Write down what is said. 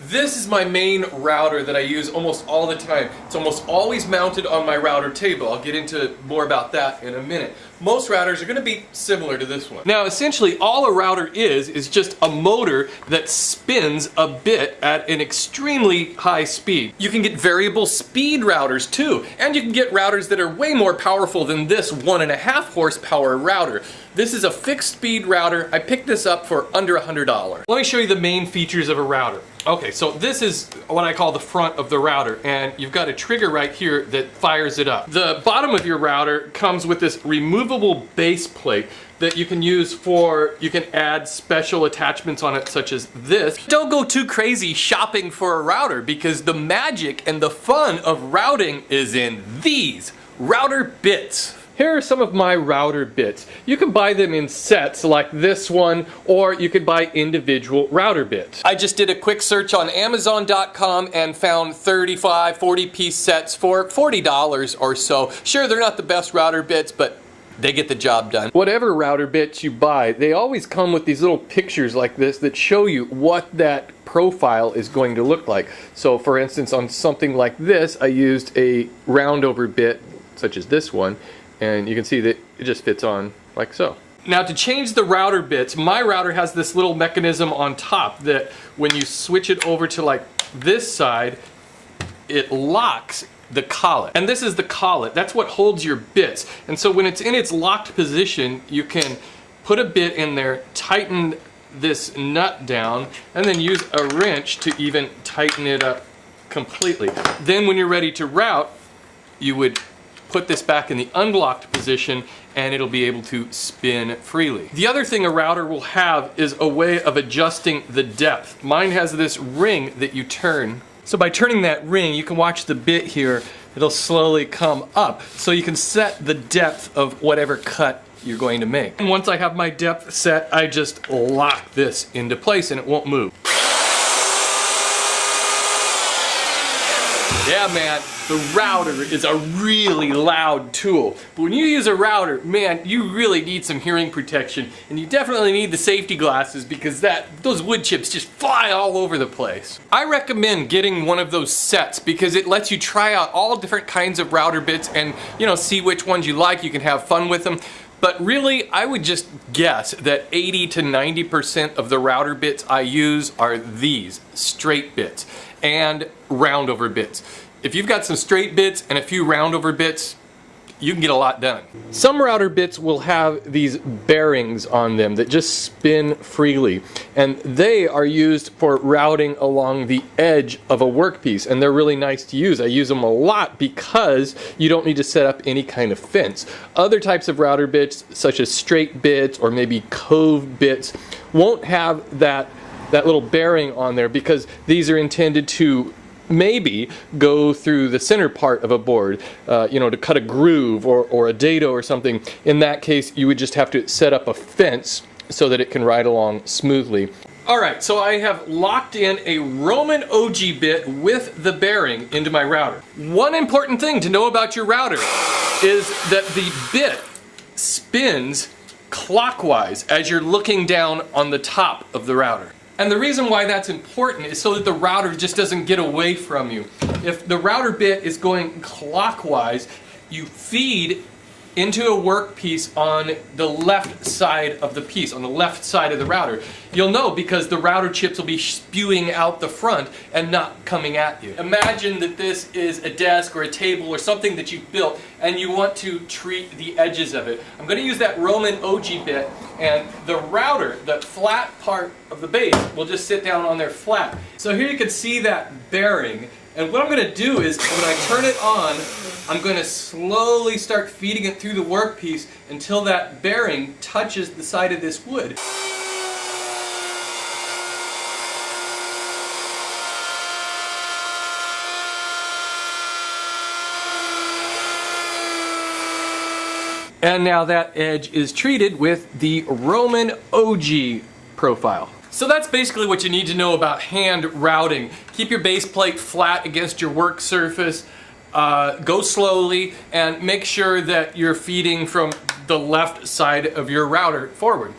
This is my main router that I use almost all the time. It's almost always mounted on my router table. I'll get into more about that in a minute. Most routers are going to be similar to this one. Now essentially all a router is just a motor that spins a bit at an extremely high speed. You can get variable speed routers too, and you can get routers that are way more powerful than this 1.5 horsepower router. This is a fixed speed router. I picked this up for under $100. Let me show you the main features of a router. Okay, so this is what I call the front of the router, and you've got a trigger right here that fires it up. The bottom of your router comes with this removable base plate that you can use for, you can add special attachments on it such as this. Don't go too crazy shopping for a router because the magic and the fun of routing is in these router bits. Here are some of my router bits. You can buy them in sets like this one, or you could buy individual router bits. I just did a quick search on Amazon.com and found 35, 40-piece sets for $40 or so. Sure, they're not the best router bits, but they get the job done. Whatever router bits you buy, they always come with these little pictures like this that show you what that profile is going to look like. So for instance, on something like this, I used a roundover bit, such as this one, and you can see that it just fits on like so. Now to change the router bits, my router has this little mechanism on top that when you switch it over to like this side, it locks the collet. And this is the collet. That's what holds your bits. And so when it's in its locked position, you can put a bit in there, tighten this nut down, and then use a wrench to even tighten it up completely. Then when you're ready to route, you would put this back in the unlocked position and it'll be able to spin freely. The other thing a router will have is a way of adjusting the depth. Mine has this ring that you turn. So by turning that ring, you can watch the bit here, it'll slowly come up. So you can set the depth of whatever cut you're going to make. And once I have my depth set, I just lock this into place and it won't move. Yeah, man, the router is a really loud tool. But when you use a router, man, you really need some hearing protection. And you definitely need the safety glasses because those wood chips just fly all over the place. I recommend getting one of those sets because it lets you try out all different kinds of router bits and, see which ones you like. You can have fun with them. But really, I would just guess that 80 to 90% of the router bits I use are these straight bits and roundover bits. If you've got some straight bits and a few roundover bits, you can get a lot done. Some router bits will have these bearings on them that just spin freely, and they are used for routing along the edge of a workpiece, and they're really nice to use. I use them a lot because you don't need to set up any kind of fence. Other types of router bits, such as straight bits or maybe cove bits, won't have that little bearing on there because these are intended to maybe go through the center part of a board, to cut a groove or a dado or something. In that case, you would just have to set up a fence so that it can ride along smoothly. Alright, so I have locked in a Roman OG bit with the bearing into my router. One important thing to know about your router is that the bit spins clockwise as you're looking down on the top of the router. And the reason why that's important is so that the router just doesn't get away from you. If the router bit is going clockwise, you feed into a workpiece on the left side of the piece, on the left side of the router. You'll know because the router chips will be spewing out the front and not coming at you. Imagine that this is a desk or a table or something that you've built and you want to treat the edges of it. I'm going to use that Roman OG bit, and the router, the flat part of the base, will just sit down on there flat. So here you can see that bearing. And what I'm going to do is, when I turn it on, I'm going to slowly start feeding it through the workpiece until that bearing touches the side of this wood. And now that edge is treated with the Roman OG profile. So that's basically what you need to know about hand routing. Keep your base plate flat against your work surface, go slowly, and make sure that you're feeding from the left side of your router forward.